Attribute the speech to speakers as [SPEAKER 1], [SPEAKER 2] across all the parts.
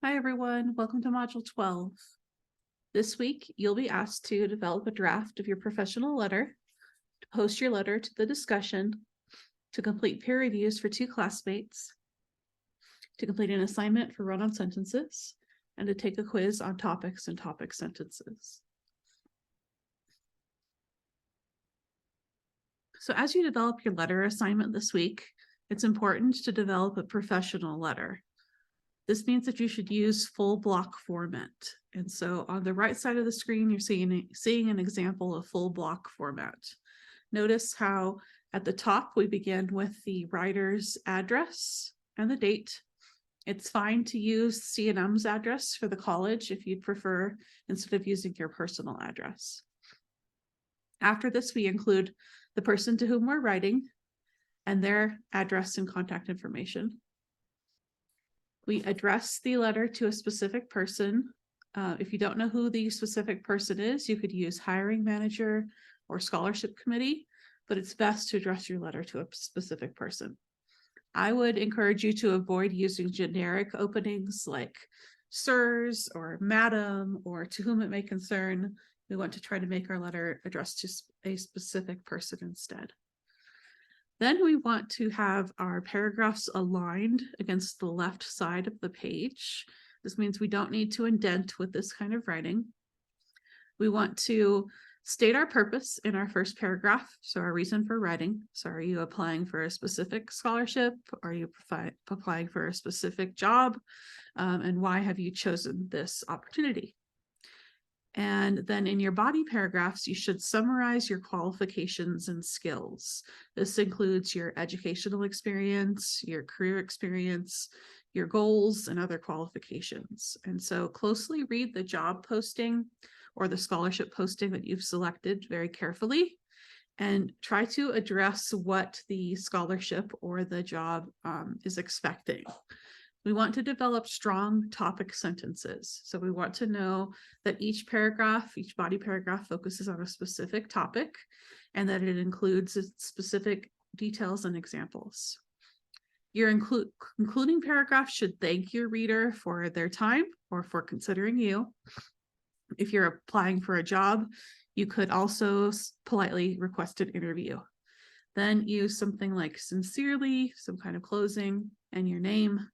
[SPEAKER 1] Hi everyone, welcome to Module 12. This week, you'll be asked to develop a draft of your professional letter, to post your letter to the discussion, to complete peer reviews for 2 classmates, to complete an assignment for run-on sentences, and to take a quiz on topics and topic sentences. So as you develop your letter assignment this week, it's important to develop a professional letter. This means that you should use full block format. And so on the right side of the screen, you're seeing an example of full block format. Notice how at the top, we begin with the writer's address and the date. It's fine to use C&M's address for the college if you'd prefer, instead of using your personal address. After this, we include the person to whom we're writing and their address and contact information. We address the letter to a specific person. If you don't know who the specific person is, you could use hiring manager or scholarship committee, but it's best to address your letter to a specific person. I would encourage you to avoid using generic openings like sirs or madam or to whom it may concern. We want to try to make our letter addressed to a specific person instead. Then we want to have our paragraphs aligned against the left side of the page. This means we don't need to indent with this kind of writing. We want to state our purpose in our first paragraph. So our reason for writing. So are you applying for a specific scholarship? Are you applying for a specific job? And why have you chosen this opportunity? And then in your body paragraphs, you should summarize your qualifications and skills. This includes your educational experience, your career experience, your goals, and other qualifications. And so closely read the job posting or the scholarship posting that you've selected very carefully, and try to address what the scholarship or the job is expecting. We want to develop strong topic sentences. So we want to know that each paragraph, each body paragraph focuses on a specific topic and that it includes specific details and examples. Your concluding paragraph should thank your reader for their time or for considering you. If you're applying for a job, you could also politely request an interview. Then use something like sincerely, some kind of closing, and your name.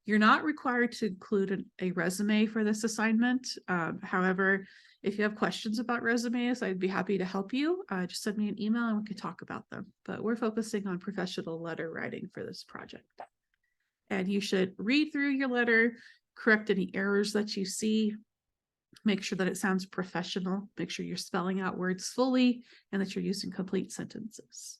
[SPEAKER 1] You're not required to include a resume for this assignment. However, if you have questions about resumes, I'd be happy to help you. Just send me an email and we can talk about them. But we're focusing on professional letter writing for this project. And you should read through your letter, correct any errors that you see, make sure that it sounds professional, make sure you're spelling out words fully, and that you're using complete sentences.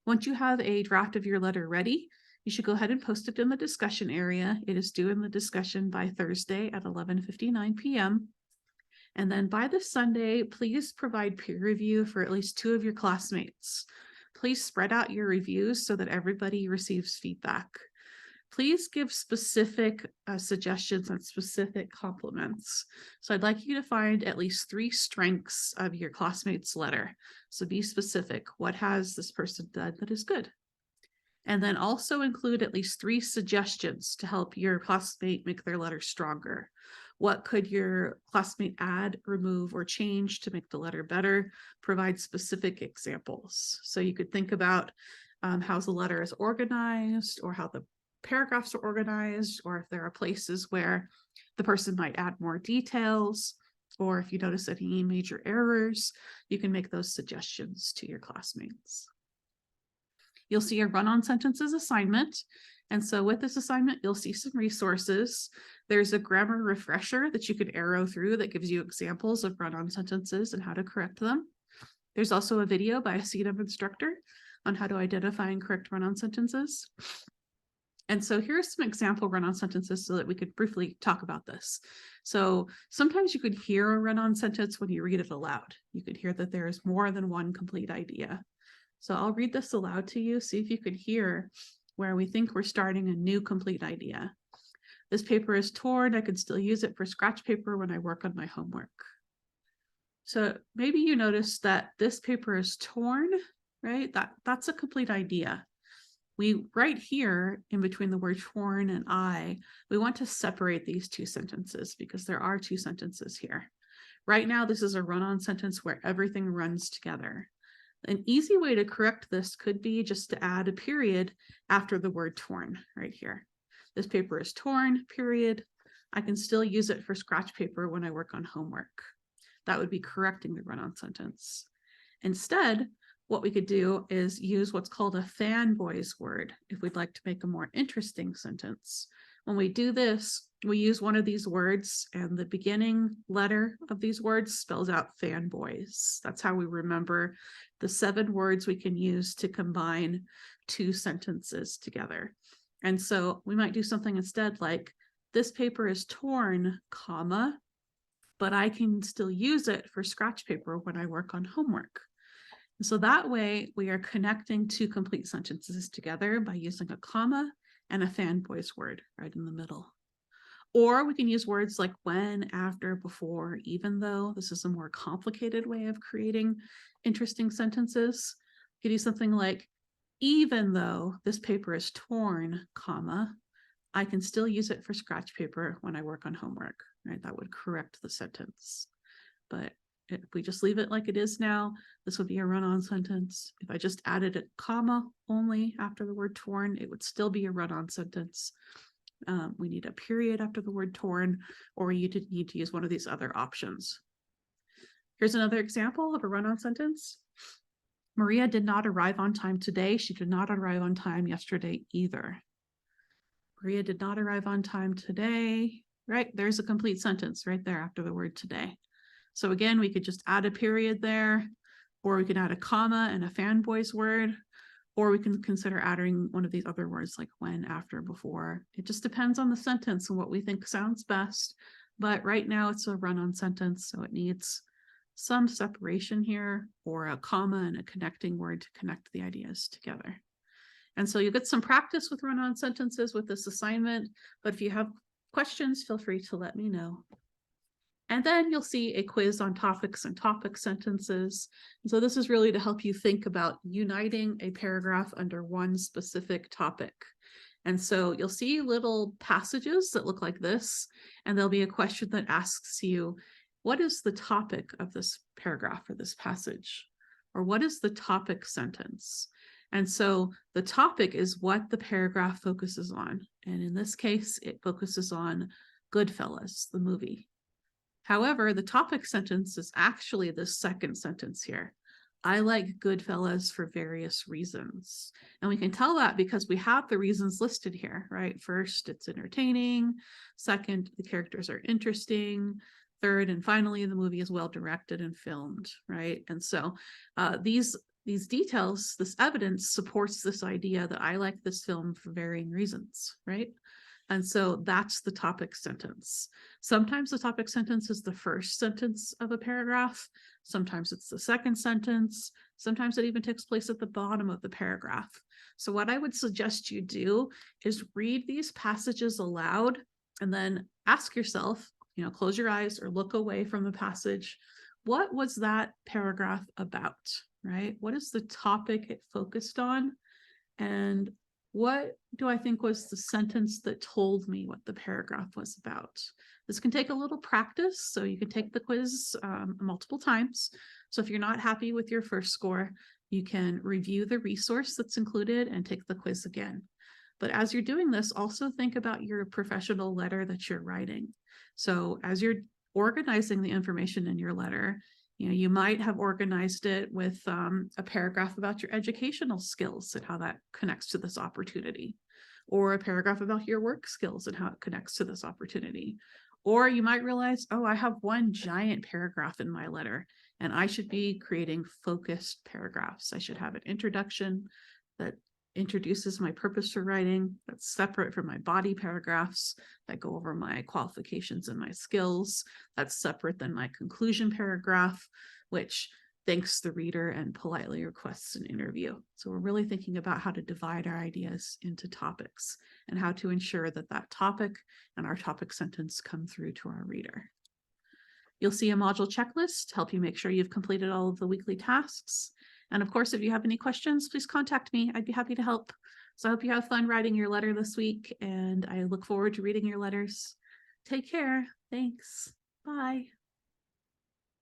[SPEAKER 1] Once you have a draft of your letter ready, you should go ahead and post it in the discussion area. It is due in the discussion by Thursday at 11:59 p.m. And then by this Sunday, please provide peer review for at least 2 of your classmates. Please spread out your reviews so that everybody receives feedback. Please give specific suggestions and specific compliments. So I'd like you to find at least 3 strengths of your classmate's letter. So be specific. What has this person done that is good? And then also include at least 3 suggestions to help your classmate make their letter stronger. What could your classmate add, remove, or change to make the letter better? Provide specific examples. So you could think about how the letter is organized, or how the paragraphs are organized, or if there are places where the person might add more details, or if you notice any major errors, you can make those suggestions to your classmates. You'll see a run-on sentences assignment. And so with this assignment, you'll see some resources. There's a grammar refresher that you can arrow through that gives you examples of run-on sentences and how to correct them. There's also a video by a C&M instructor on how to identify and correct run-on sentences. And so here's some example run-on sentences so that we could briefly talk about this. So sometimes you could hear a run-on sentence when you read it aloud. You could hear that there is more than one complete idea. So I'll read this aloud to you, see if you could hear where we think we're starting a new complete idea. This paper is torn. I could still use it for scratch paper when I work on my homework. So maybe you notice that this paper is torn, right? That's a complete idea. we right here in between the word torn and I, we want to separate these two sentences because there are two sentences here. Right now, this is a run-on sentence where everything runs together. An easy way to correct this could be just to add a period after the word torn right here. This paper is torn, period. I can still use it for scratch paper when I work on homework. That would be correcting the run-on sentence. Instead, what we could do is use what's called a fanboy's word if we'd like to make a more interesting sentence. When we do this, we use one of these words, and the beginning letter of these words spells out fanboys. That's how we remember the 7 words we can use to combine 2 sentences together. And so we might do something instead like, this paper is torn, comma, but I can still use it for scratch paper when I work on homework. So that way we are connecting 2 complete sentences together by using a comma and a fanboy's word right in the middle. Or we can use words like when, after, before, even though. This is a more complicated way of creating interesting sentences. You could do something like, even though this paper is torn, comma, I can still use it for scratch paper when I work on homework, right? That would correct the sentence. But if we just leave it like it is now, this would be a run-on sentence. If I just added a comma only after the word torn, it would still be a run-on sentence. We need a period after the word torn, or you need to use one of these other options. Here's another example of a run-on sentence. Maria did not arrive on time today. She did not arrive on time yesterday either. Maria did not arrive on time today, right? There's a complete sentence right there after the word today. So again, we could just add a period there, or we could add a comma and a fanboy's word, or we can consider adding one of these other words like when, after, before. It just depends on the sentence and what we think sounds best. But right now it's a run-on sentence, so it needs some separation here, or a comma and a connecting word to connect the ideas together. And so you'll get some practice with run-on sentences with this assignment, but if you have questions, feel free to let me know. And then you'll see a quiz on topics and topic sentences. And so this is really to help you think about uniting a paragraph under one specific topic. And so you'll see little passages that look like this, and there'll be a question that asks you, what is the topic of this paragraph or this passage? Or what is the topic sentence? And so the topic is what the paragraph focuses on. And in this case, it focuses on Goodfellas, the movie. However, the topic sentence is actually the second sentence here. I like Goodfellas for various reasons. And we can tell that because we have the reasons listed here, right? First, it's entertaining. Second, the characters are interesting. Third, and finally, the movie is well directed and filmed, right? And so these details, this evidence supports this idea that I like this film for varying reasons, right? And so that's the topic sentence. Sometimes the topic sentence is the first sentence of a paragraph. Sometimes it's the second sentence. Sometimes it even takes place at the bottom of the paragraph. So what I would suggest you do is read these passages aloud and then ask yourself, close your eyes or look away from the passage. What was that paragraph about, right? What is the topic it focused on? And what do I think was the sentence that told me what the paragraph was about? This can take a little practice, so you can take the quiz multiple times. So if you're not happy with your first score, you can review the resource that's included and take the quiz again. But as you're doing this, also think about your professional letter that you're writing. So as you're organizing the information in your letter, you might have organized it with a paragraph about your educational skills and how that connects to this opportunity, or a paragraph about your work skills and how it connects to this opportunity. Or you might realize, oh, I have one giant paragraph in my letter, and I should be creating focused paragraphs. I should have an introduction that introduces my purpose for writing, that's separate from my body paragraphs that go over my qualifications and my skills, that's separate than my conclusion paragraph, which thanks the reader and politely requests an interview. So we're really thinking about how to divide our ideas into topics and how to ensure that that topic and our topic sentence come through to our reader. You'll see a module checklist to help you make sure you've completed all of the weekly tasks. And of course, if you have any questions, please contact me. I'd be happy to help. So I hope you have fun writing your letter this week, and I look forward to reading your letters. Take care. Thanks. Bye.